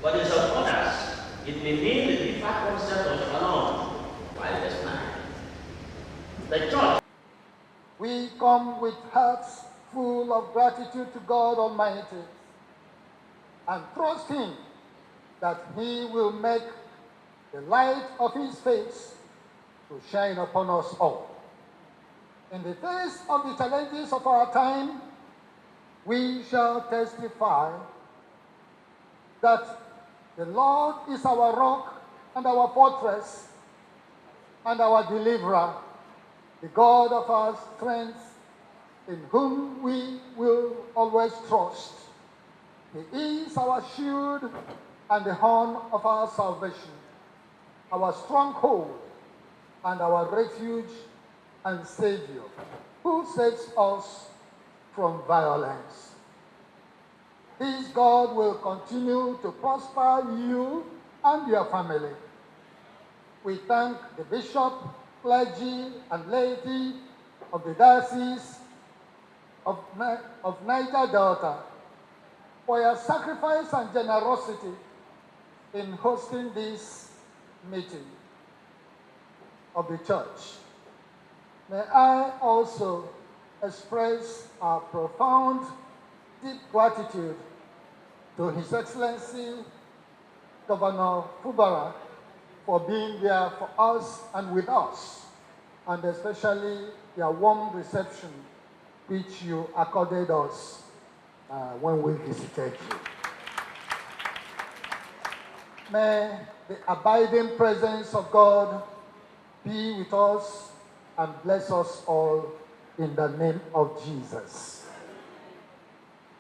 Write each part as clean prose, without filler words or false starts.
But in some others, it may mean the deeper concept of shalom. Right, verse 9. The church. We come with hearts full of gratitude to God Almighty and trust Him that He will make the light of His face to shine upon us all. In the face of the challenges of our time, we shall testify that the Lord is our rock and our fortress and our deliverer, the God of our strength, in whom we will always trust. He is our shield and the horn of our salvation, our stronghold and our refuge and Savior, who saves us from violence. This God will continue to prosper you and your family. We thank the bishop, clergy, and laity of the Diocese of Niger Delta for your sacrifice and generosity in hosting this meeting of the church. May I also express our profound, deep gratitude to His Excellency Governor Fubara for being there for us and with us, and especially your warm reception which you accorded us when we visited you. May the abiding presence of God be with us and bless us all in the name of Jesus.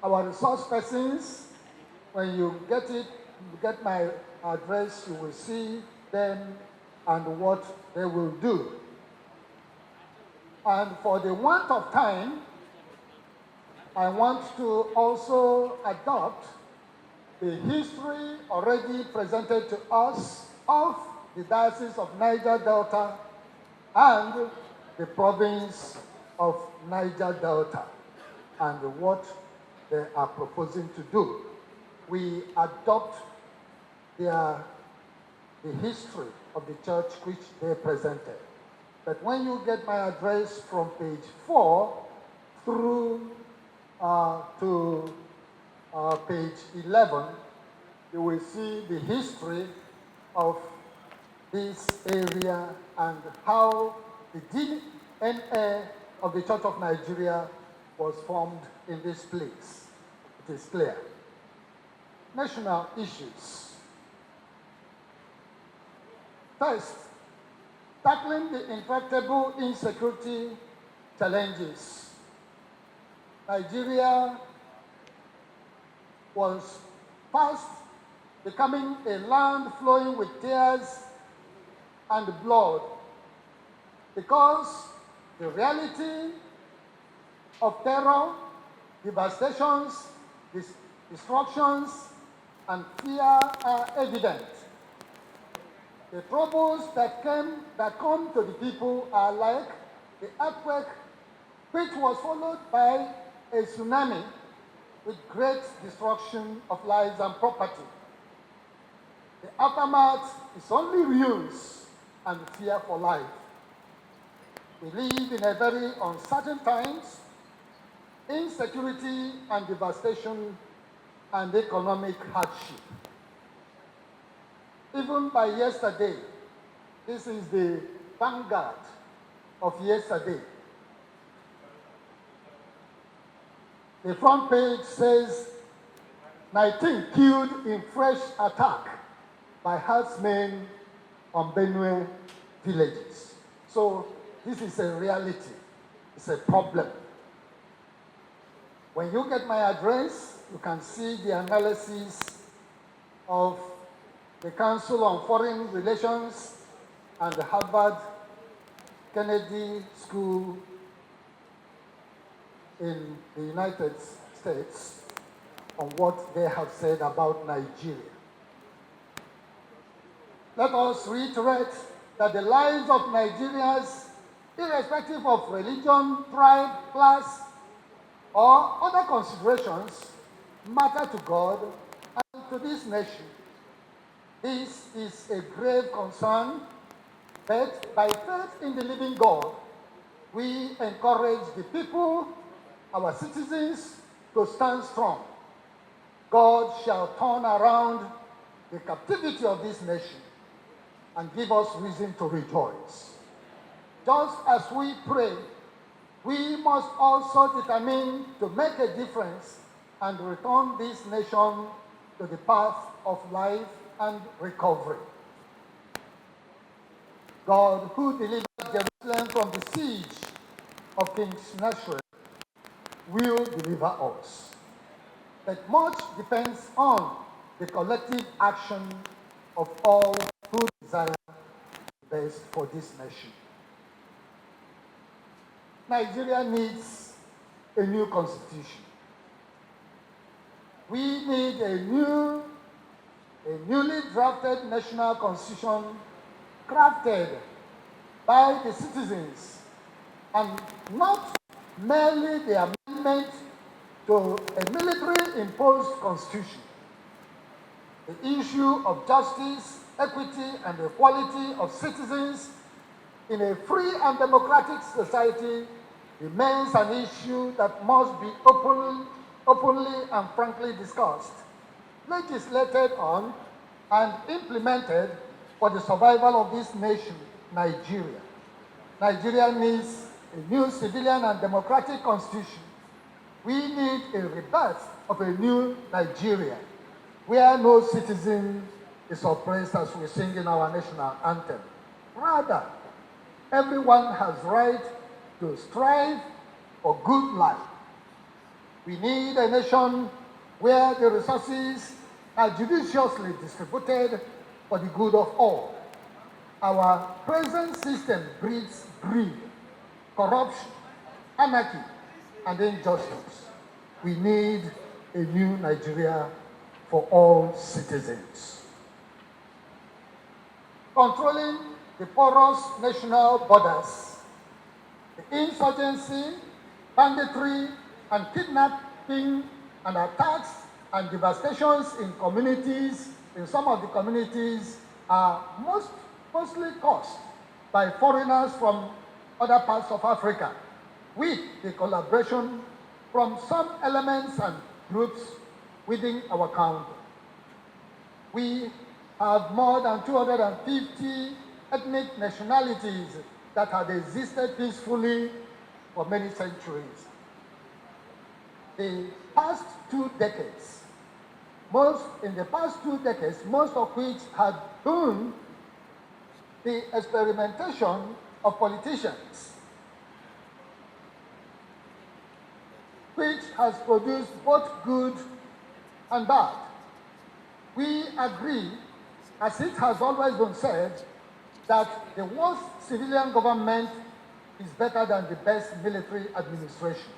Our resource persons, when you get my address, you will see them and what they will do. And for the want of time, I want to also adopt the history already presented to us of the Diocese of Niger Delta and the province of Niger Delta and what they are proposing to do. We adopt the history of the church which they presented. But when you get my address from page 4 through to page 11, you will see the history of this area and how the DNA of the Church of Nigeria was formed in this place. It is clear. National issues. First, tackling the intractable insecurity challenges. Nigeria was fast becoming a land flowing with tears and blood because the reality of terror, devastations, destructions, and fear are evident. The troubles that come to the people are like the earthquake, which was followed by a tsunami with great destruction of lives and property. The aftermath is only ruins and fear for life. We live in a very uncertain times, insecurity and devastation and economic hardship. Even by yesterday, this is the vanguard of yesterday. The front page says 19 killed in fresh attack by herdsmen on Benue villages. So this is a reality. It's a problem. When you get my address, you can see the analysis of the Council on Foreign Relations and the Harvard Kennedy School in the United States on what they have said about Nigeria. Let us reiterate that the lives of Nigerians, irrespective of religion, tribe, class, or other considerations, matter to God and to this nation This is a grave concern, but by faith in the living God, we encourage the people, our citizens, to stand strong. God shall turn around the captivity of this nation and give us reason to rejoice. Just as we pray, we must also determine to make a difference and return this nation to the path of life and recovery. God, who delivered Jerusalem from the siege of King Sennacherib, will deliver us. But much depends on the collective action of all who desire the best for this nation. Nigeria needs a new constitution. We need a newly drafted national constitution crafted by the citizens and not merely the amendment to a military-imposed constitution. The issue of justice, equity, and equality of citizens in a free and democratic society remains an issue that must be openly and frankly discussed, legislated on, and implemented for the survival of this nation, Nigeria. Nigeria needs a new civilian and democratic constitution. We need a rebirth of a new Nigeria, where no citizen is oppressed as we sing in our national anthem. Rather, everyone has right to strive for good life. We need a nation where the resources are judiciously distributed for the good of all. Our present system breeds greed, corruption, anarchy, and injustice. We need a new Nigeria for all citizens. Controlling the porous national borders, the insurgency, banditry, and kidnapping and attacks and devastations in communities, in some of the communities, are mostly caused by foreigners from other parts of Africa, with the collaboration from some elements and groups within our country. We have more than 250 ethnic nationalities that have existed peacefully for many centuries. The past 2 decades, most of which had been the experimentation of politicians, which has produced both good and bad. We agree, as it has always been said, that the worst civilian government is better than the best military administration.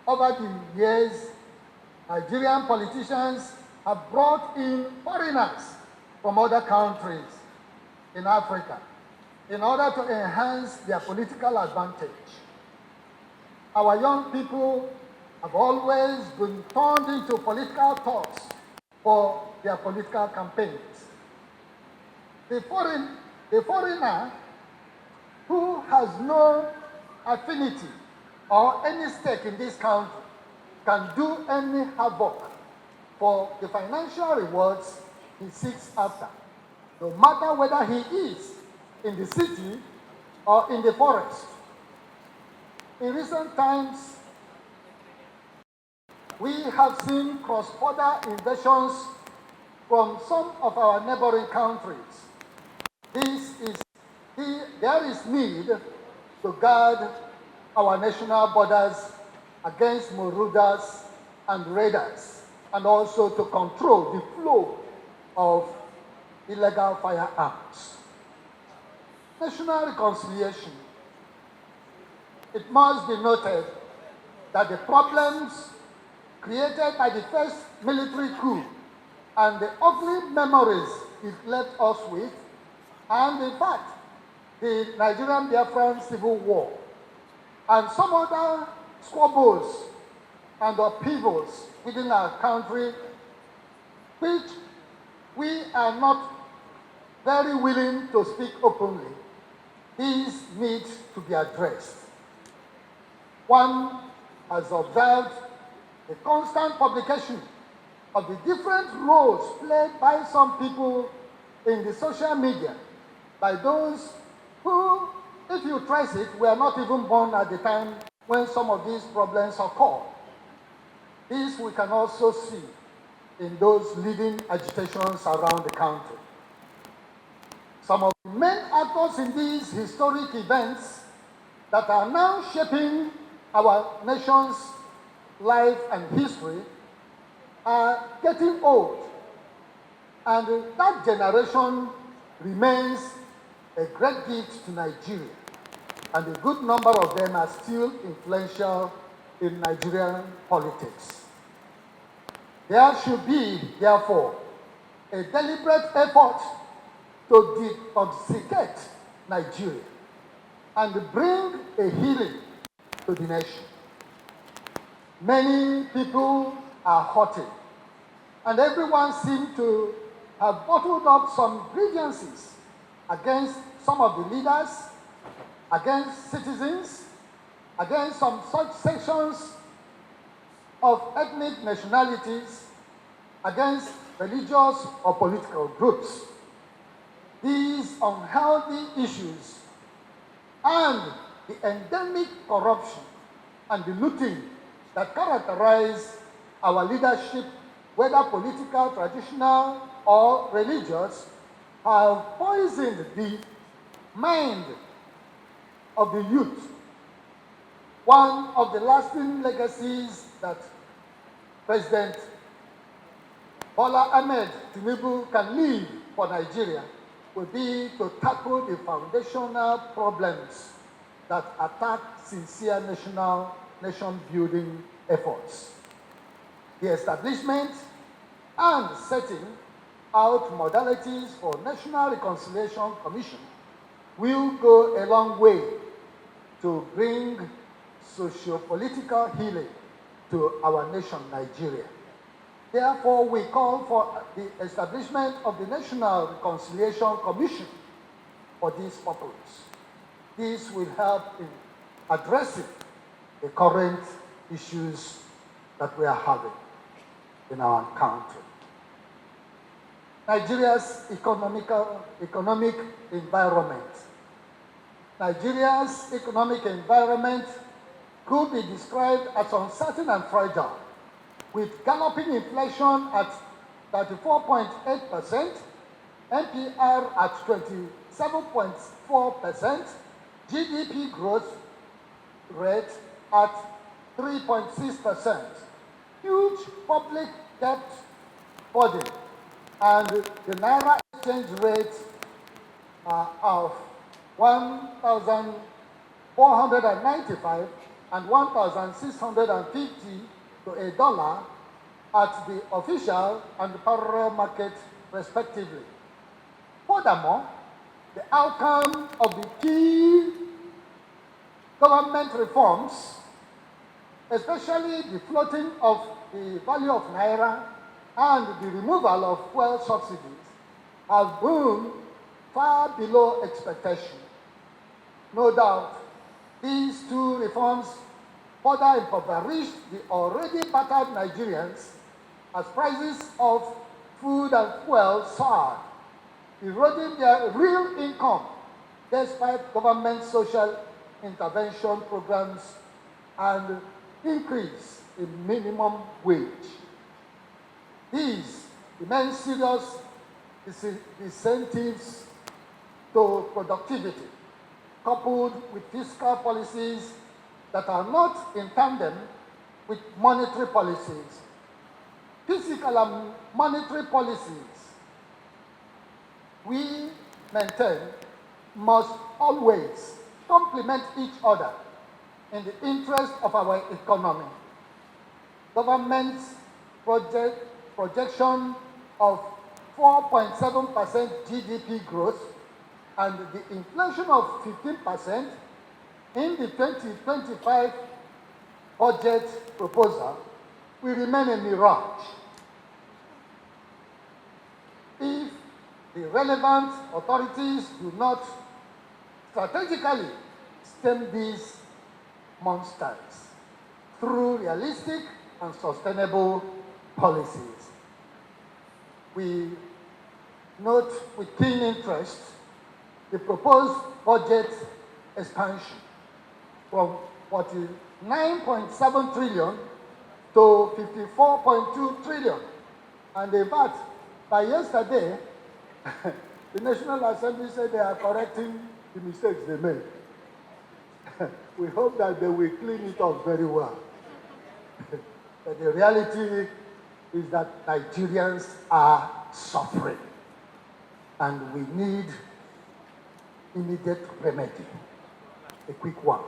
Over the years, Nigerian politicians have brought in foreigners from other countries in Africa in order to enhance their political advantage. Our young people have always been turned into political thoughts for their political campaigns. The foreigner who has no affinity or any stake in this country can do any havoc for the financial rewards he seeks after, no matter whether he is in the city or in the forest. In recent times, we have seen cross-border invasions from some of our neighboring countries. There is need to guard our national borders against marauders and raiders, and also to control the flow of illegal firearms. National reconciliation. It must be noted that the problems created by the first military coup and the ugly memories it left us with, and in fact, the Nigerian Biafran Civil War, and some other squabbles and upheavals within our country, which we are not very willing to speak openly, these need to be addressed. One has observed the constant publication of the different roles played by some people in the social media, by those who, if you trace it, were not even born at the time when some of these problems occurred. This we can also see in those leading agitations around the country. Some of the main actors in these historic events that are now shaping our nation's life and history are getting old, and that generation remains a great gift to Nigeria, and a good number of them are still influential in Nigerian politics. There should be, therefore, a deliberate effort to detoxicate Nigeria and bring a healing to the nation. Many people are hurting, and everyone seems to have bottled up some grievances against some of the leaders, against citizens, against some such sections of ethnic nationalities, against religious or political groups. These unhealthy issues and the endemic corruption and the looting that characterize our leadership, whether political, traditional, or religious, have poisoned the mind of the youth. One of the lasting legacies that President Bola Ahmed Tinubu can leave for Nigeria will be to tackle the foundational problems that attack sincere nation-building efforts. The establishment and setting out modalities for National Reconciliation Commission will go a long way to bring socio-political healing to our nation, Nigeria. Therefore, we call for the establishment of the National Reconciliation Commission for this purpose. This will help in addressing the current issues that we are having in our country. Nigeria's economic environment. Nigeria's economic environment could be described as uncertain and fragile, with galloping inflation at 34.8%, NPR at 27.4%, GDP growth rate at 3.6%, huge public debt burden, and the Naira exchange rate of 1,495 and 1,650 to a dollar at the official and parallel market, respectively. Furthermore, the outcome of the key government reforms, especially the floating of the value of Naira and the removal of fuel subsidies, have been far below expectation. No doubt, these two reforms further impoverished the already battered Nigerians as prices of food and fuel soared, eroding their real income despite government social intervention programs and increase in minimum wage. These remain serious incentives to productivity, coupled with fiscal policies that are not in tandem with monetary policies. Fiscal and monetary policies, we maintain, must always complement each other in the interest of our economy. Government's projection of 4.7% GDP growth and the inflation of 15% in the 2025 budget proposal will remain a mirage. It the relevant authorities do not strategically stem these monsters through realistic and sustainable policies. We note with keen interest the proposed budget expansion from 49.7 trillion to 54.2 trillion. And in fact, by yesterday, the National Assembly said they are correcting the mistakes they made. We hope that they will clean it up very well. But the reality is that Nigerians are suffering, and we need immediate remedy, a quick one.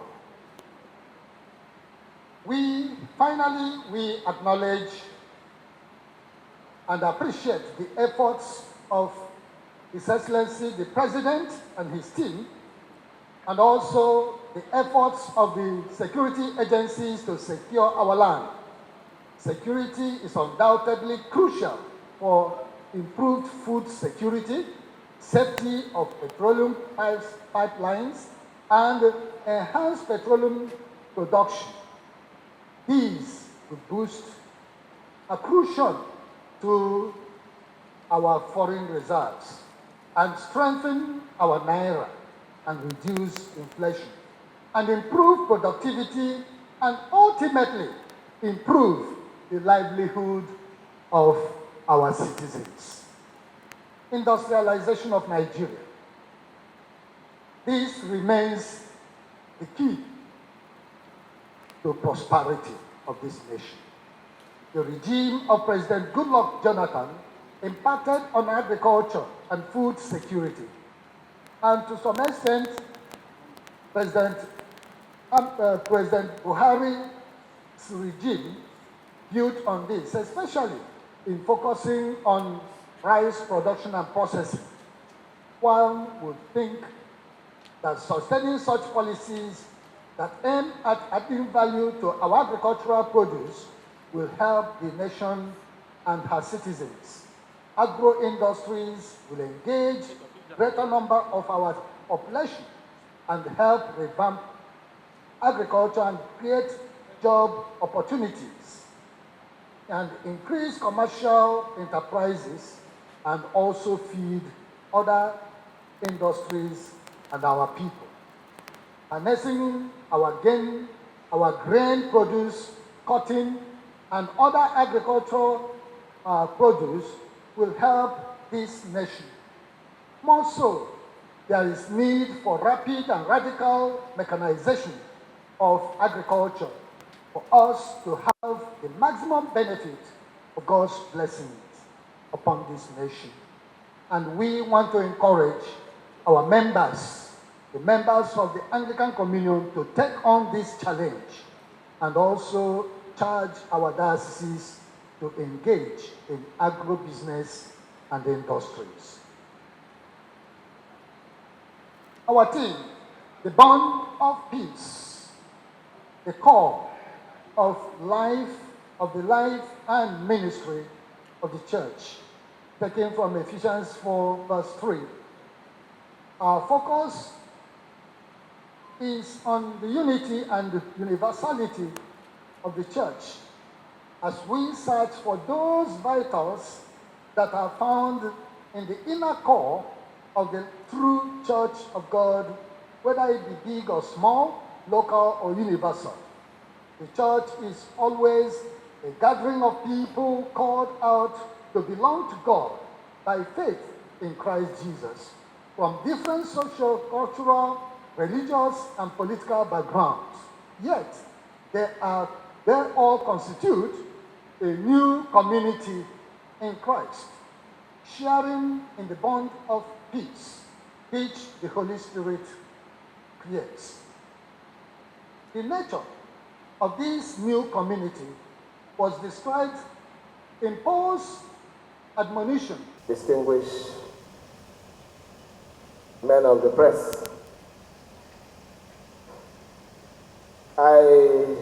We acknowledge and appreciate the efforts of His Excellency the President and his team, and also the efforts of the security agencies to secure our land. Security is undoubtedly crucial for improved food security, safety of petroleum pipelines, and enhanced petroleum production. These will boost accretion to our foreign reserves and strengthen our Naira and reduce inflation and improve productivity and ultimately improve the livelihood of our citizens. Industrialization of Nigeria. This remains the key to prosperity of this nation. The regime of President Goodluck Jonathan impacted on agriculture and food security. And to some extent, President Buhari's regime built on this, especially in focusing on rice production and processing. One would think that sustaining such policies that aim at adding value to our agricultural produce will help the nation and her citizens. Agro-industries will engage a greater number of our population and help revamp agriculture and create job opportunities and increase commercial enterprises and also feed other industries and our people. Harnessing our grain produce, cotton, and other agricultural produce will help this nation. More so, there is need for rapid and radical mechanization of agriculture for us to have the maximum benefit of God's blessings upon this nation. And we want to encourage our members, the members of the Anglican Communion, to take on this challenge and also charge our dioceses to engage in agro-business and industries. Our team, the bond of peace, the core of the life and ministry of the church, taken from Ephesians 4 verse 3. Our focus is on the unity and the universality of the church as we search for those vitals that are found in the inner core of the true church of God, whether it be big or small, local or universal. The church is always a gathering of people called out to belong to God by faith in Christ Jesus from different social, cultural, religious, and political backgrounds. Yet, they all constitute a new community in Christ, sharing in the bond of peace, which the Holy Spirit creates. The nature of this new community was described in Paul's admonition. Distinguished men of the press, I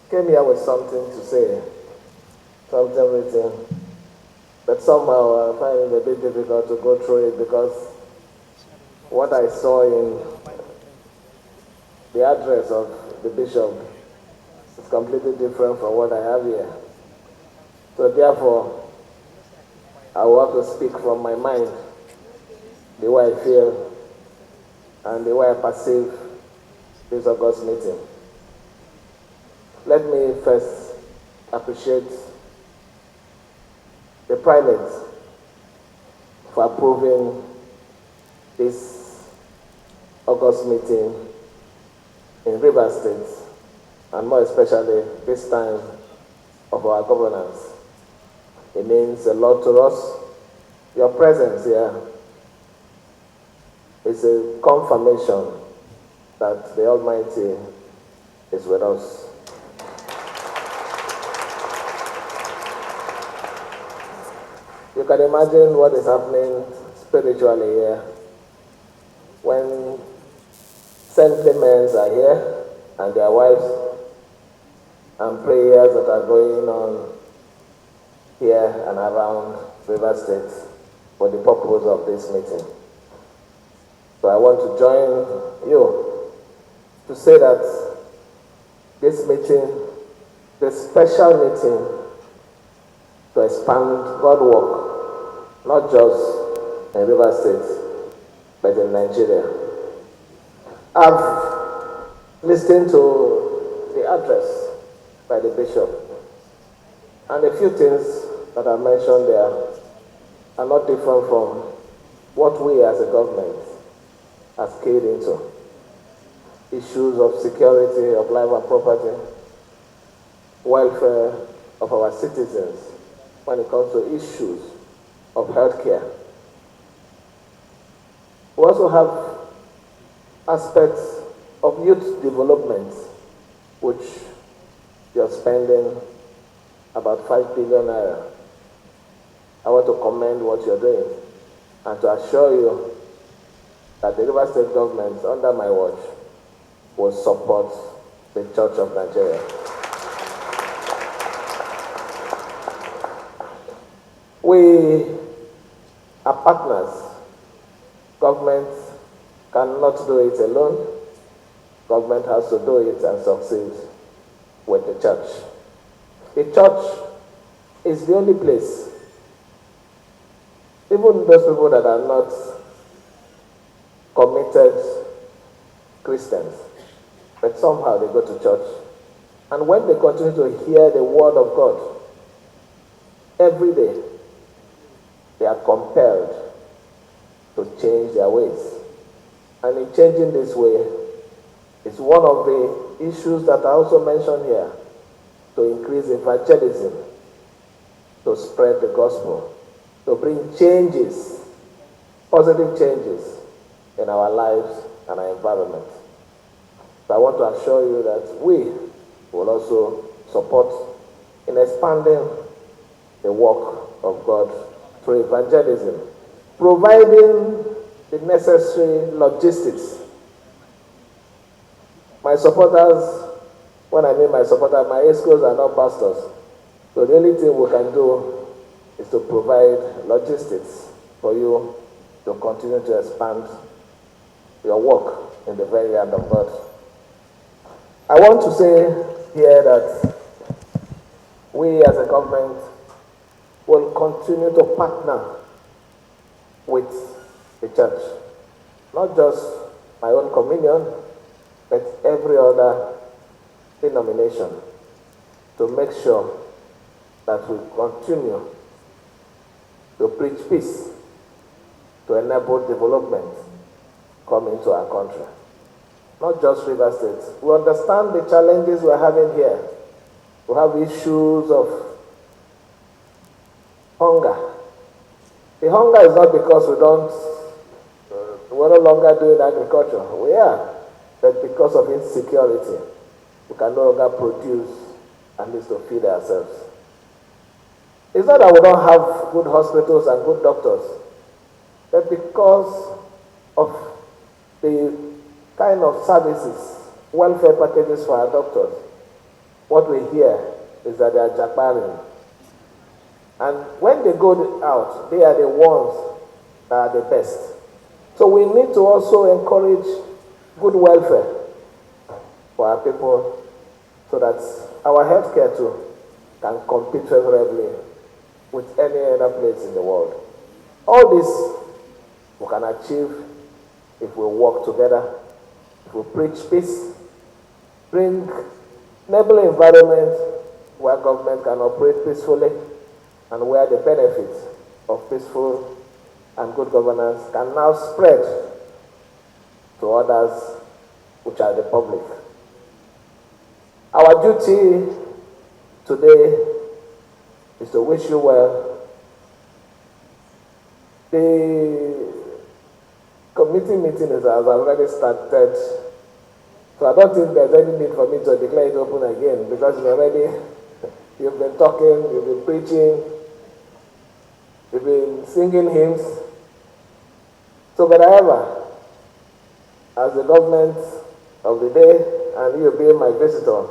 came here with something to say, something written but somehow I find it a bit difficult to go through it because what I saw in the address of the bishop is completely different from what I have here. So therefore, I will have to speak from my mind, the way I feel, and the way I perceive this August meeting. Let me first appreciate the Primate for approving this August meeting in Rivers State, and more especially this time of our governance. It means a lot to us. Your presence here is a confirmation that the Almighty is with us. You can imagine what is happening spiritually here when Saint Clements are here and their wives, and prayers that are going on here and around River State for the purpose of this meeting. So I want to join you to say that this meeting, this special meeting to expand God work, not just in River State, but in Nigeria. I've listened to the address by the bishop, and a few things that I mentioned there are not different from what we as a government has keyed into. Issues of security of life and property, welfare of our citizens when it comes to issues of healthcare. We also have aspects of youth development, which you're spending about 5 billion naira. I want to commend what you're doing and to assure you that the River State government, under my watch, will support the Church of Nigeria. We are partners. Government cannot do it alone. Government has to do it and succeed with the church. The church is the only place, even those people that are not committed Christians, but somehow they go to church. And when they continue to hear the word of God every day, they are compelled to change their ways. And in changing this way, it's one of the issues that I also mentioned here, to increase evangelism, to spread the gospel, to bring changes, positive changes in our lives and our environment. So I want to assure you that we will also support in expanding the work of God through evangelism, providing the necessary logistics. My supporters, when I mean my supporters, my ESCOs are not pastors. So the only thing we can do is to provide logistics for you to continue to expand your work in the very hand of God. I want to say here that we as a government will continue to partner with the church. Not just my own communion, but every other denomination, to make sure that we continue to preach peace, to enable development come into our country. Not just River State. We understand the challenges we're having here. We have issues of hunger. The hunger is not because we're no longer doing agriculture. We are, but because of insecurity. We can no longer produce and least to feed ourselves. It's not that we don't have good hospitals and good doctors, but because of the kind of services, welfare packages for our doctors, what we hear is that they are jackbarring. And when they go out, they are the ones that are the best. So we need to also encourage good welfare for our people so that our healthcare too can compete favorably with any other place in the world. All this we can achieve if we work together, if we preach peace, bring enable environment where government can operate peacefully and where the benefits of peaceful and good governance can now spread to others, which are the public. Our duty today is to wish you well. The committee meeting has already started, so I don't think there's any need for me to declare it open again because it's already, you've been talking, you've been preaching, you've been singing hymns. So, but however, as the government of the day and you being my visitor,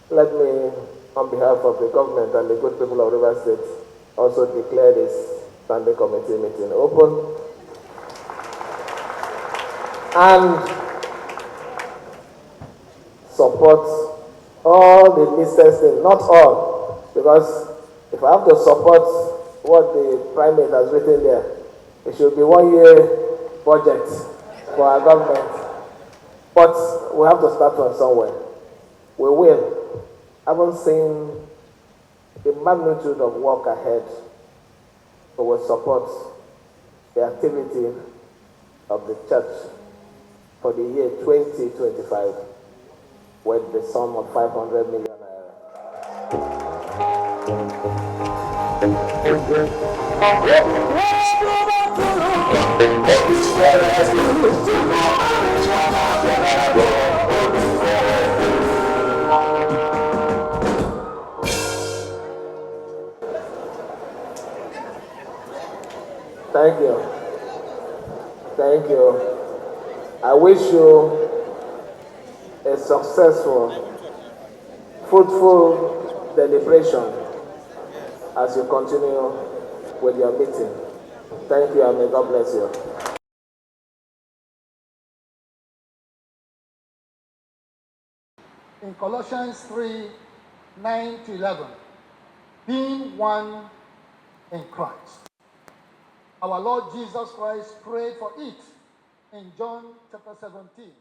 let me, on behalf of the government and the good people of River State, also declare this Sunday committee meeting open. And support all the listed things, not all, because if I have to support what the Primate has written there, it should be 1 year budget for our government. But we have to start from somewhere. We will. I haven't seen the magnitude of work ahead, but we support the activity of the church for the year 2025 with the sum of 500 million naira. Thank you. Thank you. I wish you a successful, fruitful deliberation as you continue with your meeting. Thank you and may God bless you. In Colossians 3:9-11, being one in Christ. Our Lord Jesus Christ prayed for it in John chapter 17.